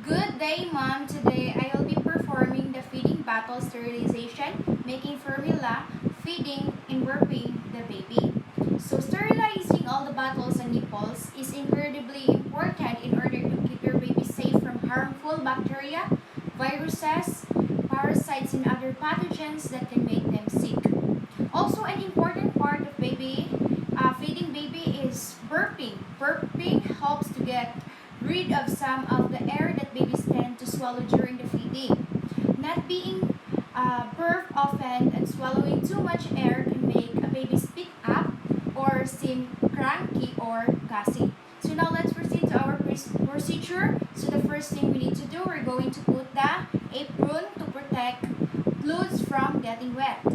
Good day, Mom. Today I will be performing the feeding bottle sterilization, making formula, feeding, and burping the baby. So sterilizing all the bottles and nipples is incredibly important in order to keep your baby safe from harmful bacteria, viruses, parasites, and other pathogens that can make them sick. Also, an important part of feeding baby is burping. Burping helps to get rid of some of the air that babies tend to swallow during the feeding. Not being burped often and swallowing too much air can make a baby speak up or seem cranky or gassy. So now let's proceed to our procedure. So the first thing we need to do, we're going to put the apron to protect clothes from getting wet.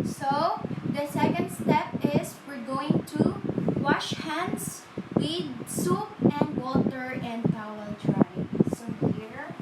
So the second step is we're going to wash hands with soap and water and towel dry. So here.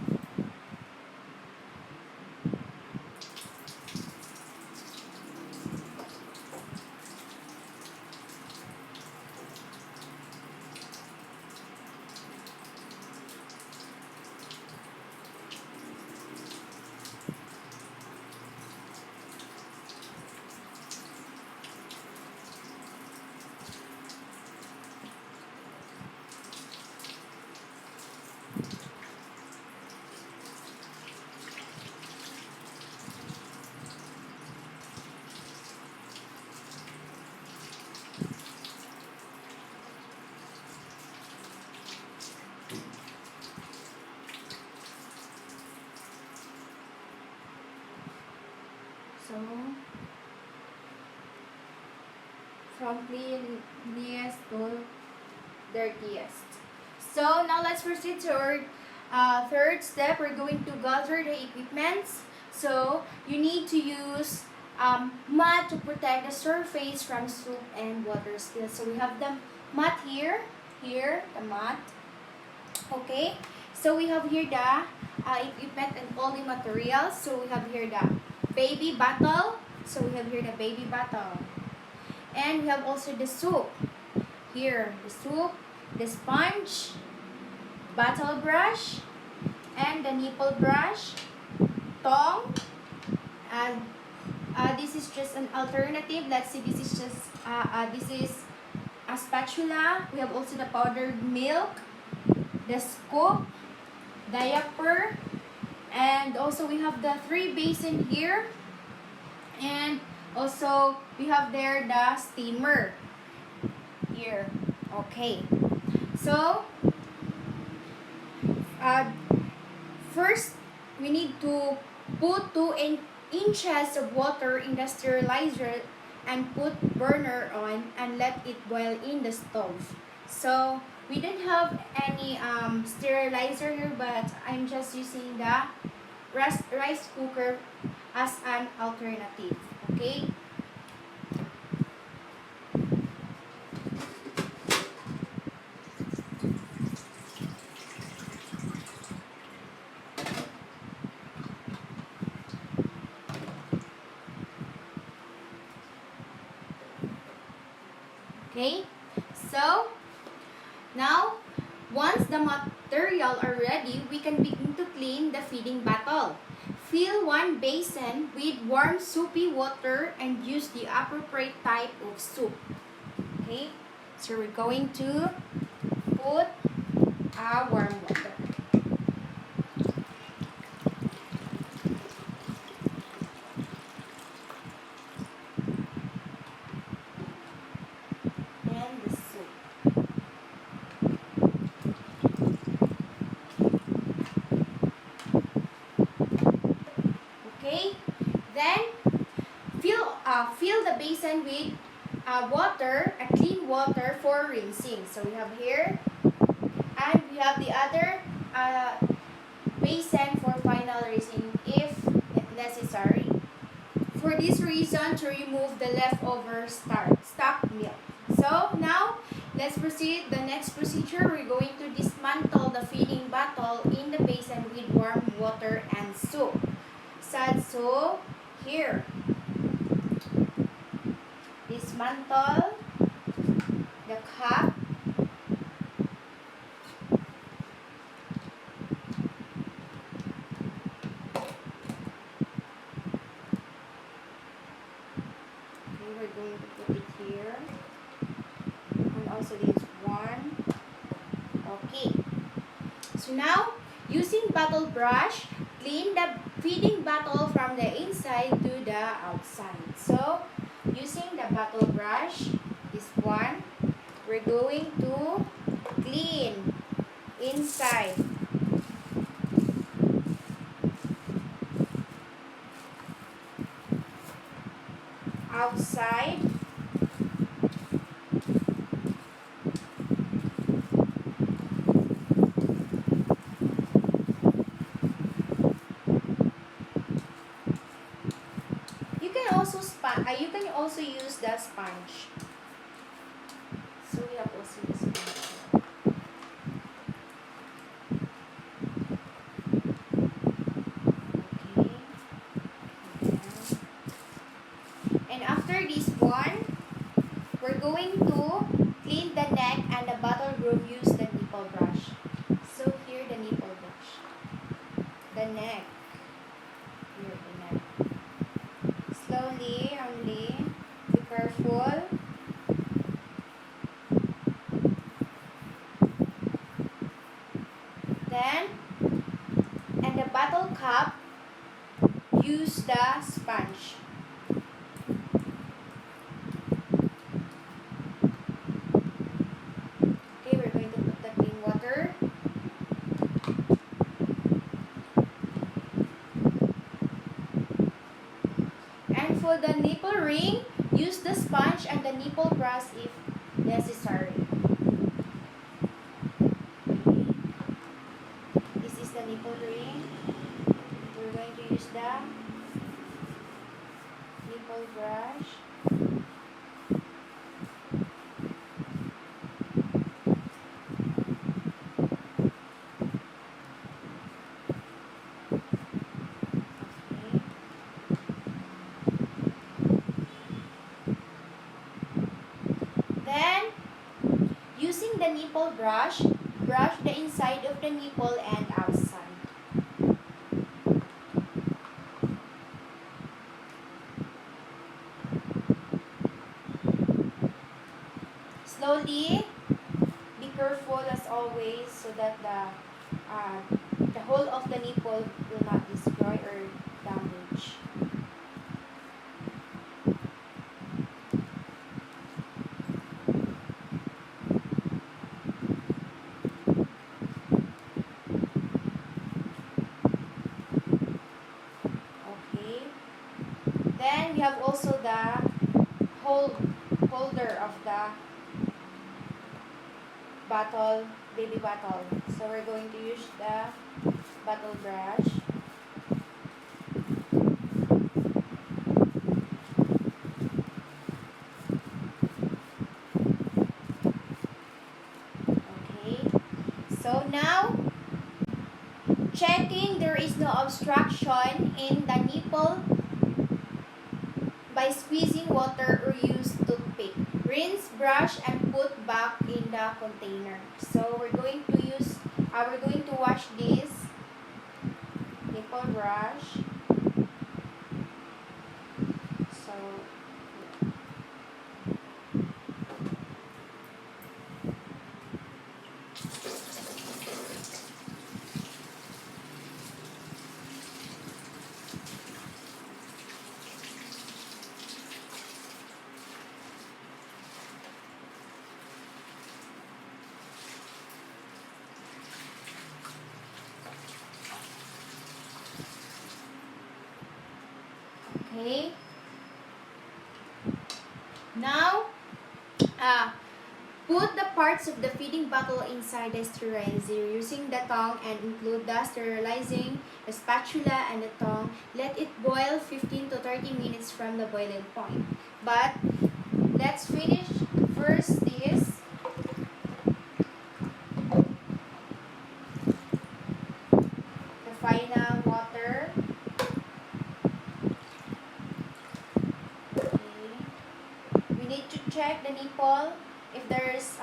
So, from cleanest to dirtiest. So, now let's proceed to our third step. We're going to gather the equipments. So, you need to use mat to protect the surface from soap and water spills. So, we have the mat here, the mat. Okay, so we have here the equipment and all the materials. So, we have here the baby bottle. So we have here the baby bottle. And we have also the soap. Here, the soap, the sponge, bottle brush, and the nipple brush, tongue. And this is just an alternative. Let's see, this is just, this is a spatula. We have also the powdered milk, the scoop, diaper, and also we have the 3 basin here, and also we have there the steamer here. Okay, so first we need to put 2 inches of water in the sterilizer and put burner on and let it boil in the stove. So we don't have any sterilizer here, but I'm just using the rice cooker as an alternative. Okay. Okay. So now, once the material are ready, we can begin to clean the feeding bottle. Fill 1 basin with warm soapy water and use the appropriate type of soap. Okay, so we're going to put warm water. And the soap. Okay, then fill the basin with water, clean water for rinsing. So we have here, and we have the other basin for final rinsing if necessary. For this reason, to remove the leftover stock milk. So now, let's proceed the next procedure. We're going to dismantle the feeding bottle in the basin with warm water and soap. Suds So, here, dismantle the cap. Okay, we're going to put it here. And also this one. Okay. So now, using bottle brush, clean the feeding bottle from the inside to the outside. So, using the bottle brush, this one, we're going to clean inside, outside, you can also use the sponge. So we have also the sponge. Okay. And after this one, we're going to clean the neck and the bottle groove. Use the nipple brush. So here the nipple brush. The neck. Here the neck. Slowly only. Be careful. Then, and the bottle cap, use the sponge. Okay, we're going to put the clean water. And for the nipple ring, use the sponge and the nipple brush if necessary. Okay. This is the nipple ring. We're going to use the nipple brush. Okay. Then, using the nipple brush, brush the inside of the nipple and outside. Slowly, be careful as always so that the whole of the nipple will not destroy or damage. Okay. Then we have also the holder of the bottle, baby bottle. So we're going to use the bottle brush. Okay. So now, checking there is no obstruction in the nipple by squeezing water or use toothpick. Rinse, brush, and put back in the container. So we're going to wash this nipple brush. So okay. Now, put the parts of the feeding bottle inside the sterilizer using the tongue and include the sterilizing, the spatula, and the tongue. Let it boil 15 to 30 minutes from the boiling point. But let's finish first this. The final water. check the nipple if there is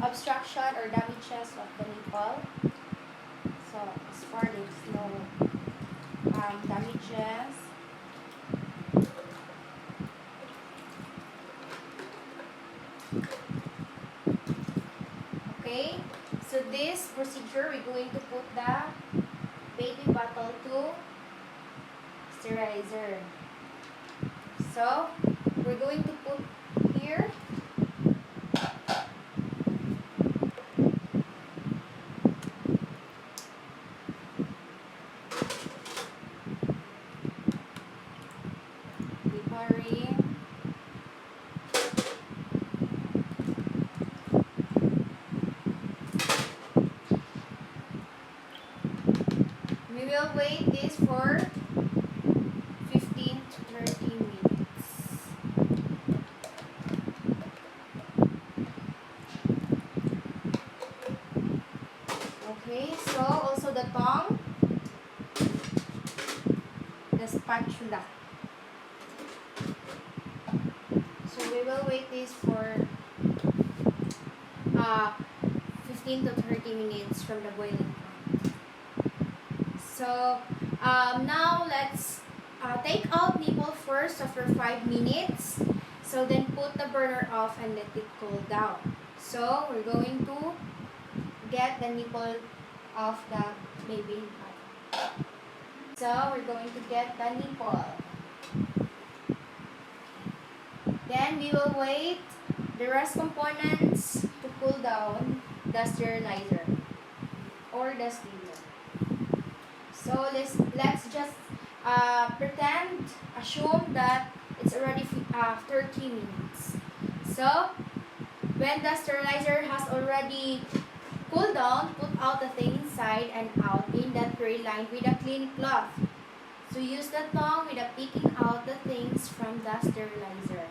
obstruction or damages of the nipple. So as far as there's no damages. Okay, so this procedure we're going to put the baby bottle to sterilizer. So we're going to put here ring. We will wait this for 15 to 30 minutes. Okay, so also the tongue, the spatula. So we will wait this for 15 to 30 minutes from the boiling point. So now let's take out nipple first after 5 minutes. So then put the burner off and let it cool down. So we're going to get the nipple off the baby bottle. So we're going to get the nipple. Then we will wait the rest components to cool down the sterilizer or the steamer. So let's just assume that it's already 30 minutes. So when the sterilizer has already cooled down, put out the thing inside and out in that tray lined with a clean cloth. So use the tongue with a picking out the things from the sterilizer.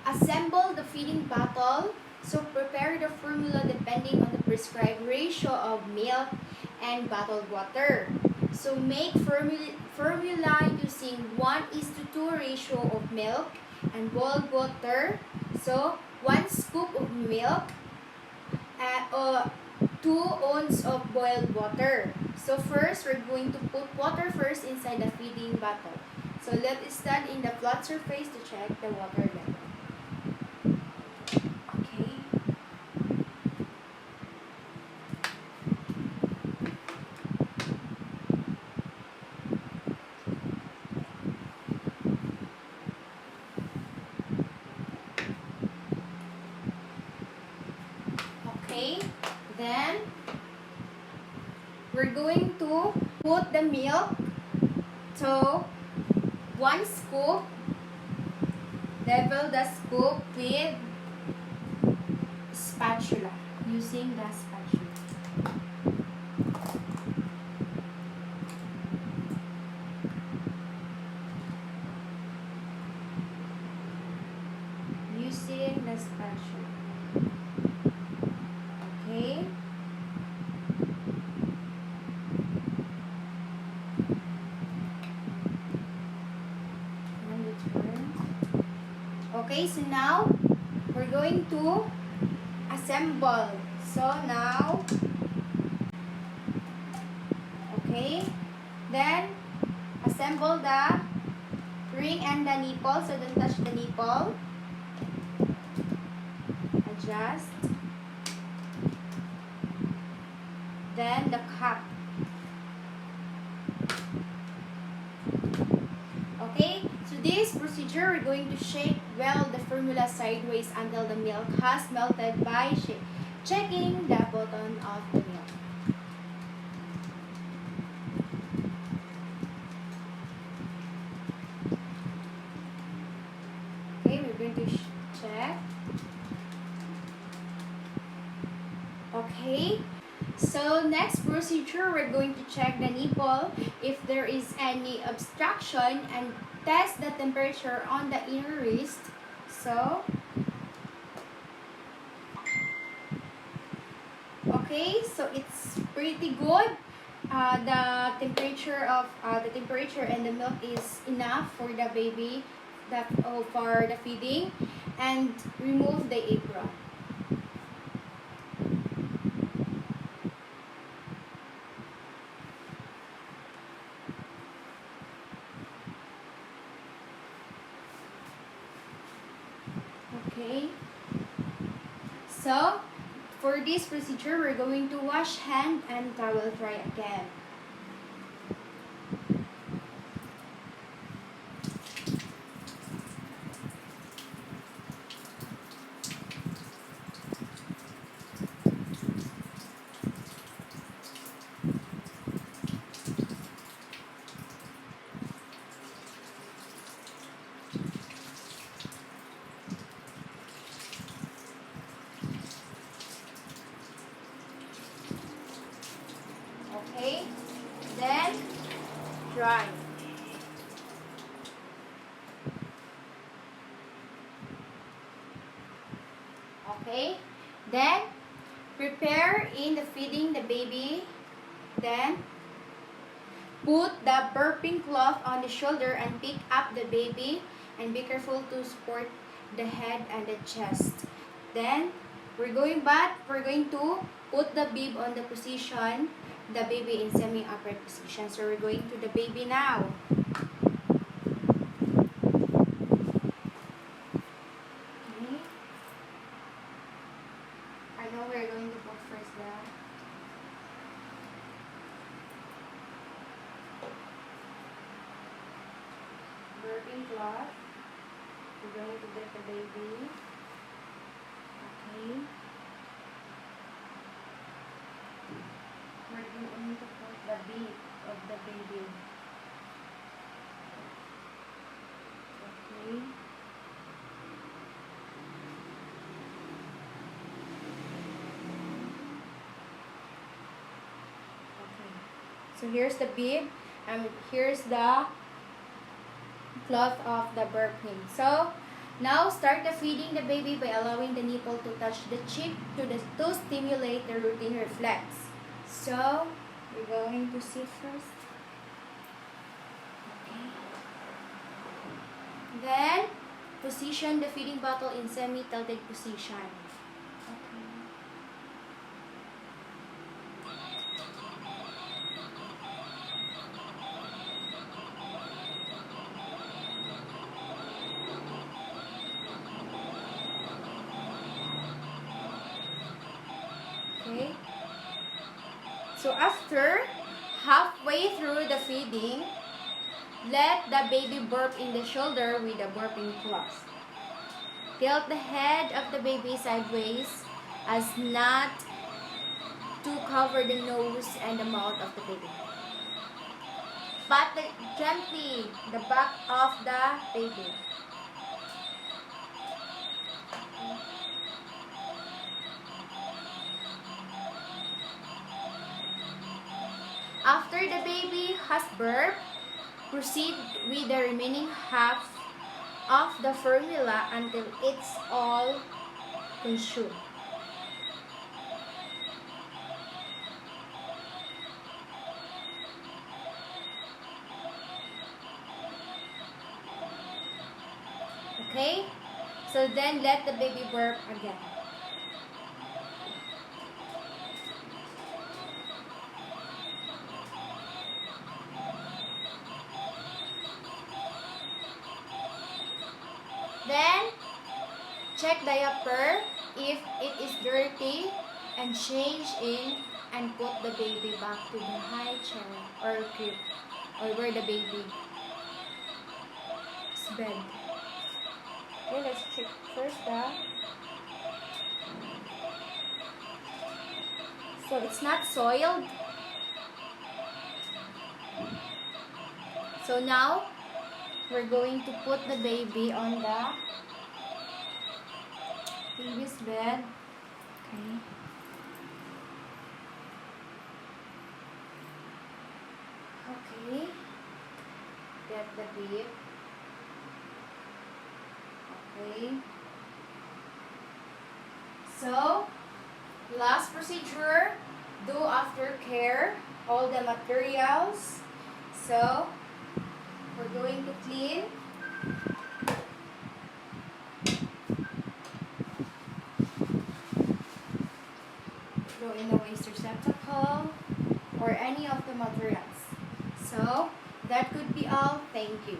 Assemble the feeding bottle. So prepare the formula depending on the prescribed ratio of milk and bottled water. So make formula using 1:2 ratio of milk and boiled water. So 1 scoop of milk and 2 ounces of boiled water. So first we're going to put water first inside the feeding bottle. So let it stand in the flat surface to check the water level. Okay, then we're going to put the milk to 1 scoop. Level the scoop with spatula, using the spatula. Using the spatula. Okay. Okay, so now we're going to assemble. So now, okay, then assemble the ring and the nipple. So don't touch the nipple. Adjust. Then the cap. Okay, so this procedure, we're going to shake well the formula sideways until the milk has melted by checking the bottom of the milk. Okay, we're going to check. So next procedure, we're going to check the nipple if there is any obstruction and test the temperature on the inner wrist. So, okay, so it's pretty good. The temperature and the milk is enough for the baby for the feeding, and remove the apron. Okay, so for this procedure, we're going to wash hand and towel dry again. Okay, then dry. Okay, then prepare in the feeding the baby. Then put the burping cloth on the shoulder and pick up the baby, and be careful to support the head and the chest. Then we're going to put the bib on the position, the baby in semi-upright position. So we're going to the baby now. Okay. I know we're going to put first the burping cloth. We're going to get the baby. Okay. We're going to put the bib of the baby. Okay. Okay. So here's the bib, and here's the cloth of the burping. So now start the feeding the baby by allowing the nipple to touch the cheek to stimulate the routine reflex. So we're going to sit first. Okay. Then position the feeding bottle in semi-tilted position. Okay. Okay. So after halfway through the feeding, let the baby burp in the shoulder with a burping cloth. Tilt the head of the baby sideways as not to cover the nose and the mouth of the baby. Pat gently the back of the baby. After the baby has burped, proceed with the remaining half of the formula until it's all consumed. Okay? So then let the baby burp again. Then, check diaper if it is dirty and change in and put the baby back to the high chair or crib or where the baby is bed. Okay, let's check first so it's not soiled. So now, we're going to put the baby on the baby's bed. Okay. Okay. Get the bit. Okay. So, last procedure, do aftercare all the materials. So, we're going to clean. Throw in the waste receptacle or any of the materials. So, that could be all. Thank you.